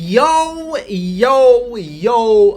Yo,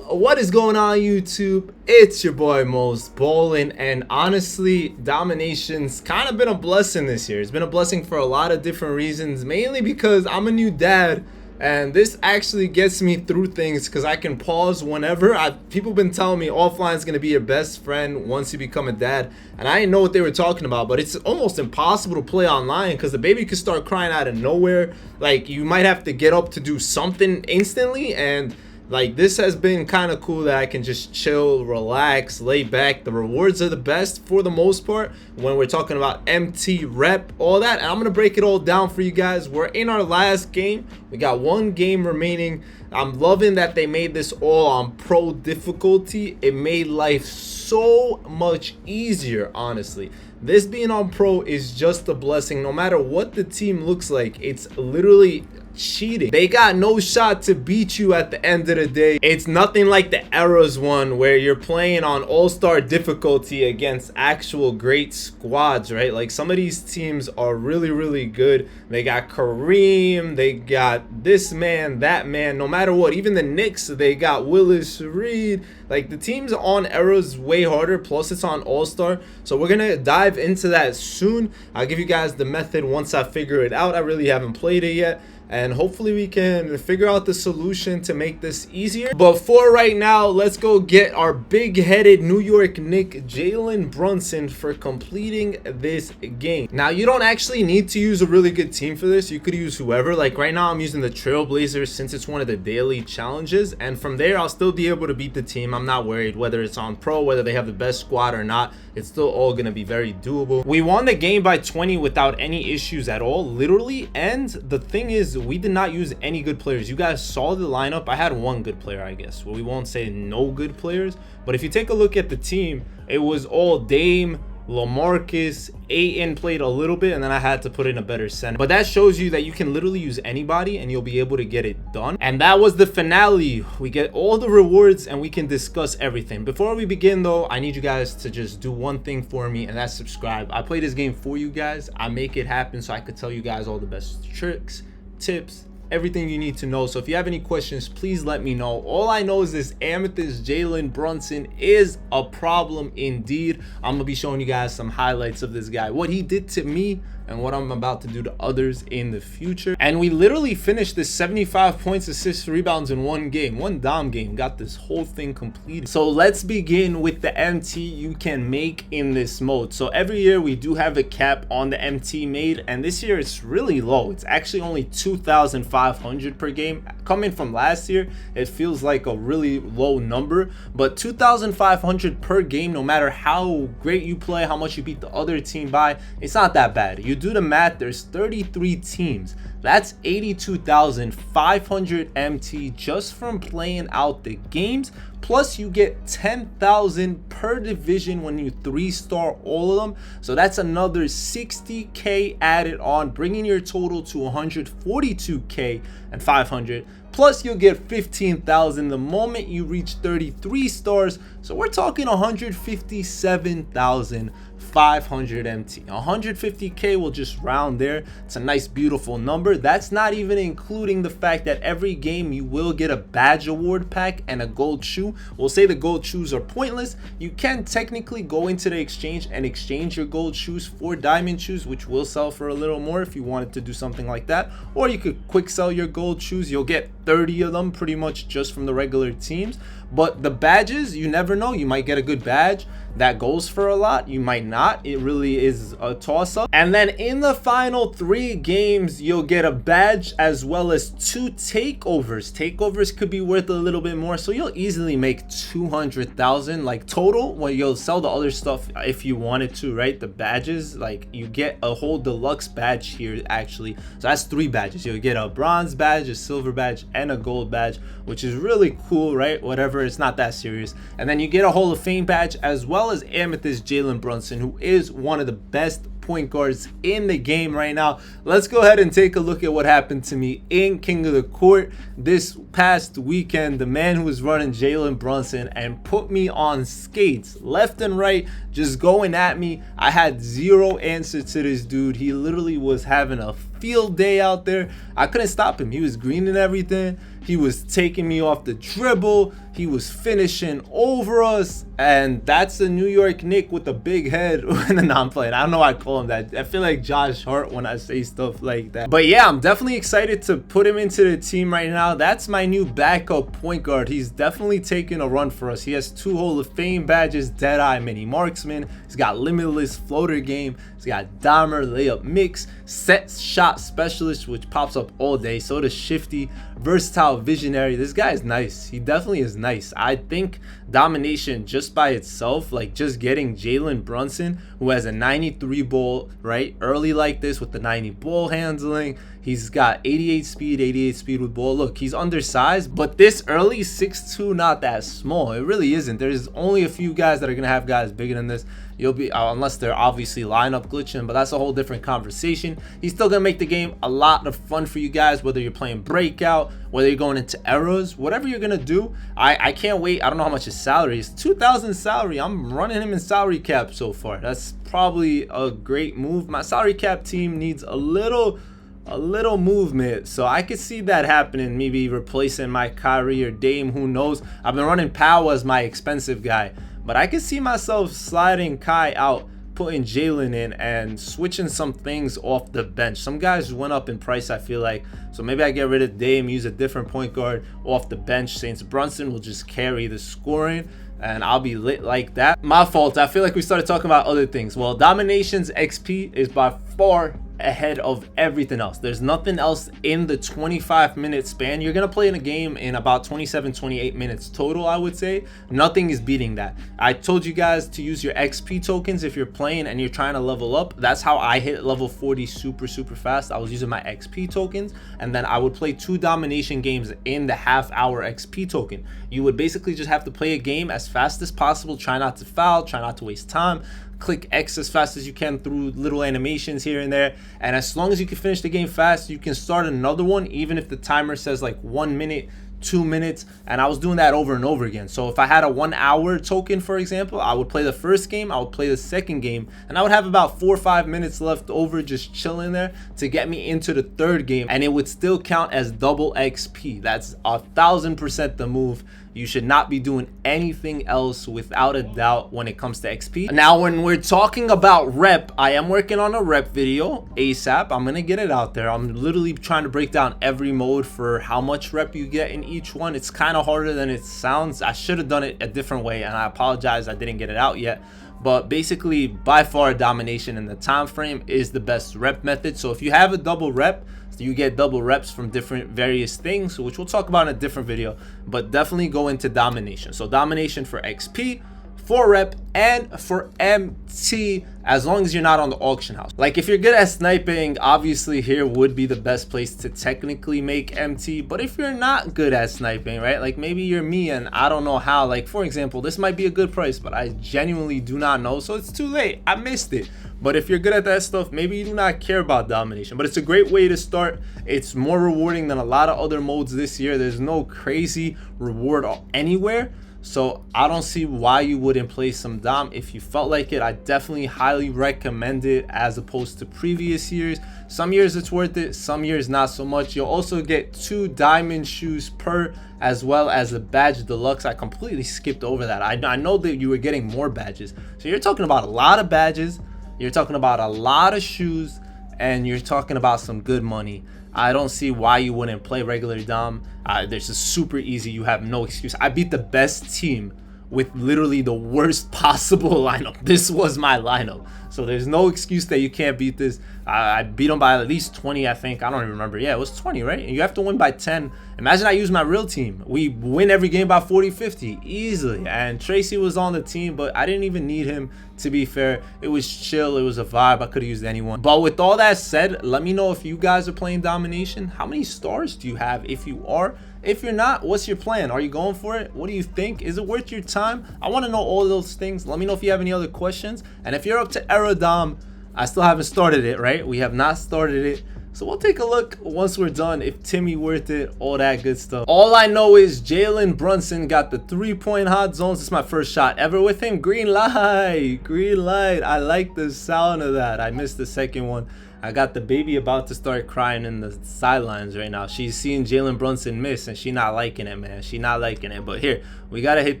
what is going on, YouTube? It's your boy Mosballin, and honestly, Domination's kind of been a blessing this year. It's been a blessing for a lot of different reasons, mainly because I'm a new dad, and this actually gets me through things because I can pause whenever. People been telling me offline is going to be your best friend once you become a dad, and I didn't know what they were talking about, but it's almost impossible to play online because the baby could start crying out of nowhere. Like, you might have to get up to do something instantly, and like, this has been kind of cool that I can just chill, relax, lay back. The rewards are the best for the most part when we're talking about MT rep, all that. And I'm going to break it all down for you guys. We're in our last game. We got one game remaining. I'm loving that they made this all on pro difficulty. It made life so much easier, honestly. This being on pro is just a blessing. No matter what the team looks like, it's literally cheating. They got no shot to beat you at the end of the day. It's nothing like the Eras one where you're playing on all-star difficulty against actual great squads, right? Like, some of these teams are really good. They got Kareem, they got this man, that man, no matter what. Even the Knicks, they got Willis Reed. Like, the teams on Eras way harder, plus it's on all-star. So we're gonna dive into that soon. I'll give you guys the method once I figure it out. I really haven't played it yet, and hopefully we can figure out the solution to make this easier. But for right now, let's go get our big-headed New York Knick Jaylen Brunson for completing this game. Now, you don't actually need to use a really good team for this. You could use whoever. Like, right now I'm using the Trailblazers since it's one of the daily challenges, and from there I'll still be able to beat the team. I'm not worried whether it's on pro, whether they have the best squad or not. It's still all gonna be very doable. We won the game by 20 without any issues at all, literally. And the thing is, we did not use any good players. You guys saw the lineup. I had one good player, I guess. Well, we won't say no good players, but if you take a look at the team, it was all Dame, LaMarcus, Ayton played a little bit, and then I had to put in a better center. But that shows you that you can literally use anybody and you'll be able to get it done. And that was the finale. We get all the rewards and we can discuss everything. Before we begin though, I need you guys to just do one thing for me, and that's subscribe. I play this game for you guys. I make it happen so I could tell you guys all the best tricks, tips, everything you need to know. So if you have any questions, please let me know. All I know is this Amethyst Jaylen Brunson is a problem indeed. I'm gonna be showing you guys some highlights of this guy, what he did to me and what I'm about to do to others in the future. And we literally finished this 75 points, assists, rebounds in one game, one Dom game. Got this whole thing completed. So let's begin with the MT you can make in this mode. So every year we do have a cap on the MT made, and this year it's really low. It's actually only 2,500 per game. Coming from last year, it feels like a really low number, but 2,500 per game, no matter how great you play, how much you beat the other team by, it's not that bad. You do the math, there's 33 teams. That's 82,500 MT just from playing out the games. Plus you get 10,000 per division when you 3-star all of them. So that's another 60k added on, bringing your total to 142k and 500. Plus you'll get 15,000 the moment you reach 33 stars. So we're talking 157,500 MT. 150k will just round there. It's a nice beautiful number. That's not even including the fact that every game you will get a badge award pack and a gold shoe. We'll say the gold shoes are pointless. You can technically go into the exchange and exchange your gold shoes for diamond shoes, which will sell for a little more if you wanted to do something like that. Or you could quick sell your gold shoes. You'll get 30 of them pretty much just from the regular teams. But the badges, you never know. You might get a good badge that goes for a lot, you might not. It really is a toss-up. And then in the final 3 games, you'll get a badge as well as 2 takeovers. Takeovers could be worth a little bit more, so you'll easily make 200,000 like total. Well, you'll sell the other stuff if you wanted to, right? The badges, like, you get a whole deluxe badge here actually. So that's 3 badges. You'll get a bronze badge, a silver badge, and a gold badge, which is really cool, right? Whatever, it's not that serious. And then you get a Hall of Fame badge as well as Amethyst Jaylen Brunson, who is one of the best point guards in the game right now. Let's go ahead and take a look at what happened to me in King of the Court this past weekend. The man who was running Jaylen Brunson and put me on skates left and right, just going at me. I had zero answer to this dude. He literally was having a field day out there. I couldn't stop him. He was green and everything. He was taking me off the dribble. He was finishing over us. And that's a New York Knick with a big head. And I'm playing. I don't know why I call him that. I feel like Josh Hart when I say stuff like that. But yeah, I'm definitely excited to put him into the team right now. That's my new backup point guard. He's definitely taking a run for us. He has 2 Hall of Fame badges, Deadeye Mini Marksman. He's got Limitless Floater Game. He's got Dahmer Layup Mix, Set Shot Specialist, which pops up all day. So does Shifty, Versatile Visionary. This guy is nice. He definitely is nice. I think Domination just by itself, like just getting Jaylen Brunson, who has a 93 ball, right? Early like this with the 90 ball handling. He's got 88 speed with ball. Look, he's undersized, but this early 6'2", not that small. It really isn't. There's only a few guys that are going to have guys bigger than this. You'll be, unless they're obviously lineup glitching, but that's a whole different conversation. He's still going to make the game a lot of fun for you guys, whether you're playing breakout, whether you're going into eras, whatever you're going to do. I can't wait. I don't know how much his salary is. 2,000 salary. I'm running him in salary cap so far. That's probably a great move. My salary cap team needs a little movement, so I could see that happening, maybe replacing my Kyrie or Dame, who knows. I've been running Powell as my expensive guy, but I could see myself sliding Kai out, putting Jaylen in, and switching some things off the bench. Some guys went up in price, I feel like, so maybe I get rid of Dame, use a different point guard off the bench, since Brunson will just carry the scoring and I'll be lit like that. My fault. I feel like we started talking about other things. Well, Domination's XP is by far ahead of everything else. There's nothing else in the 25-minute span. You're gonna play in a game in about 27-28 minutes total, I would say. Nothing is beating that. I told you guys to use your XP tokens if you're playing and you're trying to level up. That's how I hit level 40 super fast. I was using my XP tokens, and then I would play 2 domination games in the half-hour XP token. You would basically just have to play a game as fast as possible. Try not to foul, try not to waste time. Click X as fast as you can through little animations here and there, and as long as you can finish the game fast, you can start another one, even if the timer says like 1 minute, 2 minutes. And I was doing that over and over again. So if I had a 1 hour token, for example, I would play the first game, I would play the second game, and I would have about 4 or 5 minutes left over just chilling there to get me into the third game, and it would still count as double XP. That's 1000% the move. You should not be doing anything else without a doubt when it comes to XP. Now, when we're talking about rep, I am working on a rep video ASAP. I'm gonna get it out there. I'm literally trying to break down every mode for how much rep you get in each one. It's kind of harder than it sounds. I should have done it a different way, and I apologize I didn't get it out yet. But basically, by far, domination in the time frame is the best rep method. So if you have a double rep, you get double reps from different various things, which we'll talk about in a different video, but definitely go into domination. So domination for XP, for rep, and for MT, as long as you're not on the auction house. Like if you're good at sniping, obviously here would be the best place to technically make MT. But if you're not good at sniping, right, like maybe you're me and I don't know how, like for example, this might be a good price, but I genuinely do not know, so it's too late, I missed it. But if you're good at that stuff, maybe you do not care about domination, but it's a great way to start. It's more rewarding than a lot of other modes this year. There's no crazy reward anywhere, so I don't see why you wouldn't play some dom if you felt like it. I definitely highly recommend it as opposed to previous years. Some years it's worth it, some years not so much. You'll also get 2 diamond shoes per, as well as a badge deluxe. I completely skipped over that. I know that you were getting more badges, so you're talking about a lot of badges, you're talking about a lot of shoes, and you're talking about some good money. I don't see why you wouldn't play regular dom. This is super easy. You have no excuse. I beat the best team with literally the worst possible lineup. This was my lineup, so there's no excuse that you can't beat this. I beat them by at least 20, I think. I don't even remember. Yeah, it was 20, right? And you have to win by 10. Imagine I use my real team. We win every game by 40-50 easily. And Tracy was on the team, but I didn't even need him, to be fair. It was chill, it was a vibe. I could have used anyone. But with all that said, let me know if you guys are playing domination. How many stars do you have if you are? If you're not, what's your plan? Are you going for it? What do you think? Is it worth your time? I want to know all those things. Let me know if you have any other questions. And if you're up to era dom, I still haven't started it, right? We have not started it. So we'll take a look once we're done if Timmy worth it, all that good stuff. All I know is Jaylen Brunson got the 3-point hot zones. This is my first shot ever with him. Green light, green light. I like the sound of that. I missed the second one. I got the baby about to start crying in the sidelines right now. She's seeing Jaylen Brunson miss, and she not liking it, man. She not liking it. But here, we got to hit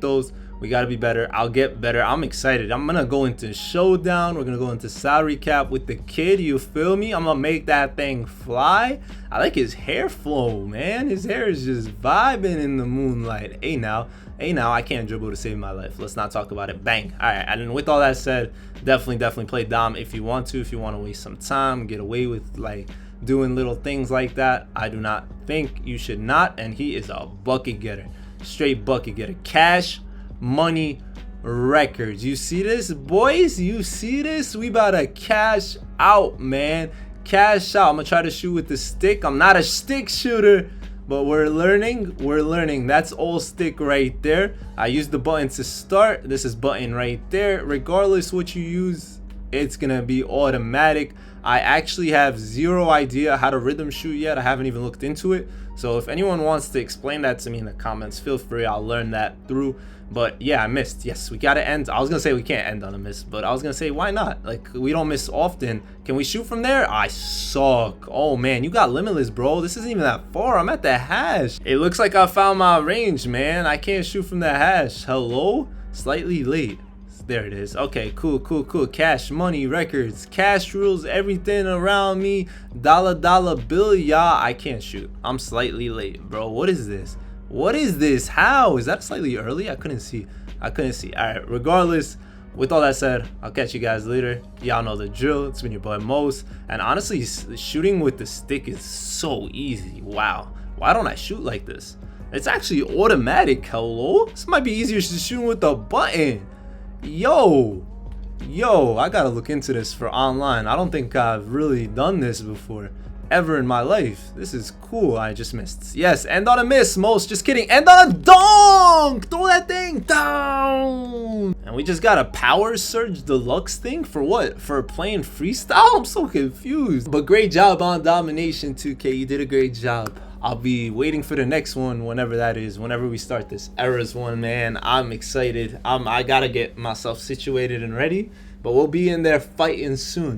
those. We got to be better. I'll get better. I'm excited. I'm going to go into showdown. We're going to go into salary cap with the kid. You feel me? I'm going to make that thing fly. I like his hair flow, man. His hair is just vibing in the moonlight. Hey, now. Hey, now, I can't dribble to save my life. Let's not talk about it. Bang. All right. And with all that said, definitely play Dom if you want to. If you want to waste some time, get away with, like, doing little things like that. I do not think you should not. And he is a bucket getter. Straight bucket getter. Cash money records. You see this, boys? You see this? We about to cash out, man. Cash out. I'm gonna try to shoot with the stick. I'm not a stick shooter, but we're learning. That's all stick right there. I use the button to start. This is button right there. Regardless what you use, it's gonna be automatic. I actually have zero idea how to rhythm shoot yet. I haven't even looked into it. So if anyone wants to explain that to me in the comments, feel free. I'll learn that through. But yeah, I missed. Yes, we gotta end. I was gonna say we can't end on a miss, but I was gonna say why not? Like, we don't miss often. Can we shoot from there? I suck. Oh man, you got limitless, bro. This isn't even that far. I'm at the hash. It looks like I found my range, man. I can't shoot from the hash. Hello? Slightly late. There it is. Okay, cool. Cash money records, cash rules, everything around me. Dollar bill. Yeah, I can't shoot. I'm slightly late, bro. What is this? What is this? How is that slightly early? I couldn't see. All right, regardless, with all that said, I'll catch you guys later. Y'all know the drill. It's been your boy Mos, and honestly, shooting with the stick is so easy. Wow, why don't I shoot like this? It's actually automatic. Hello, this might be easier to shoot with the button. Yo, I gotta look into this for online. I don't think I've really done this before ever in my life. This is cool. I just missed. Yes, end on a miss, Mos. Just kidding. End on a dunk. Throw that thing down. And we just got a power surge deluxe thing for what? For playing freestyle? I'm so confused. But great job on Domination 2K. You did a great job. I'll be waiting for the next one whenever that is, whenever we start this Eras one, man. I'm excited. I gotta get myself situated and ready, but we'll be in there fighting soon.